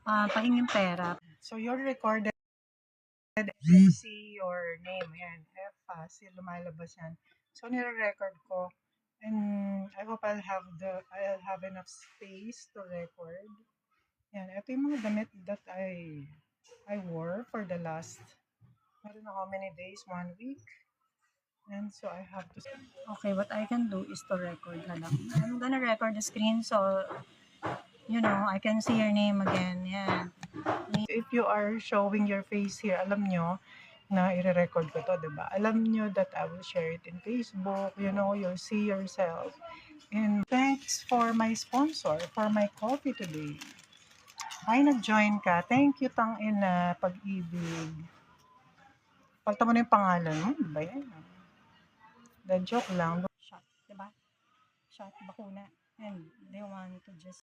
pahinging pera. So you're recorded and see your name. Ayan, F, lumalabas yan. So nire-record ko. And I hope I'll have enough space to record. Yan, ito yung mga damit that I wore for the last, I don't know how many days, 1 week. And so I have to. Okay, what I can do is to record na lang. I'm gonna record the screen so, I can see your name again. Yeah. If you are showing your face here, alam nyo na i-record ko to, diba? Alam nyo that I will share it in Facebook, you'll see yourself. And thanks for my sponsor, for my coffee today. Ay, nag-join ka. Thank you, tangina, Pag-ibig. Palta mo na yung pangalan mo, diba yan? The joke lang. Shot, diba? Shot, bakuna. And they want to just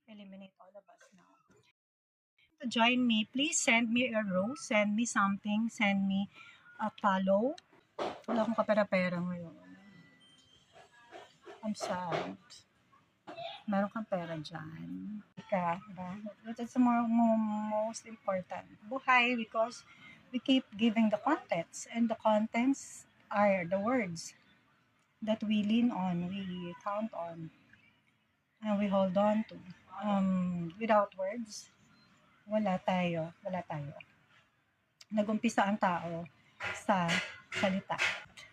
eliminate all of us now. To join me, please send me a rose, send me something, send me a follow. Wala akong kapera-pera ngayon. I'm sad. Meron kang pera dyan. Diba? That's the most important. Buhay, because we keep giving the contents, and the contents are the words that we lean on, we count on, and we hold on to. Without words, wala tayo. Nag-umpisa ang tao sa salita.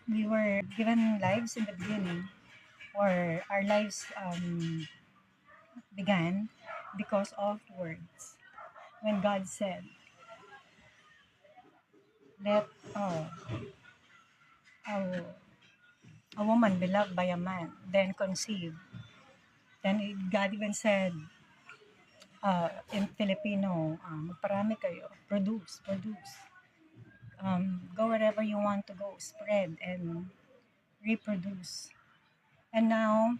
We were given lives in the beginning, or our lives began because of words. When God said, let a woman be loved by a man, then conceive. Then God even said, in Filipino, magparami kayo, produce. Go wherever you want to go, spread and reproduce. And now,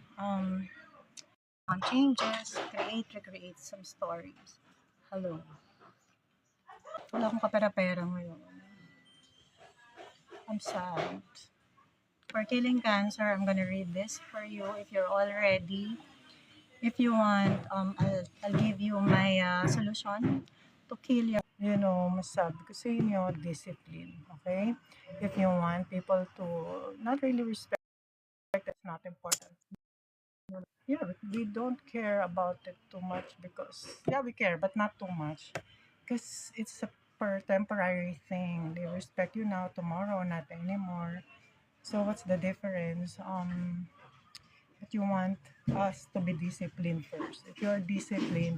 changes, recreate some stories. Hello. Wala akong kapera-pera ngayon. I'm sad. For killing cancer, I'm gonna read this for you if you're all ready. If you want, I'll give you my solution to kill your... Masabi ko sa inyo, discipline, okay? If you want people to not really respect, that's not important. Yeah, we don't care about it too much because, yeah, we care, but not too much. Because it's a temporary thing. They respect you now, tomorrow, not anymore. So what's the difference? But you want us to be disciplined first. If you're disciplined,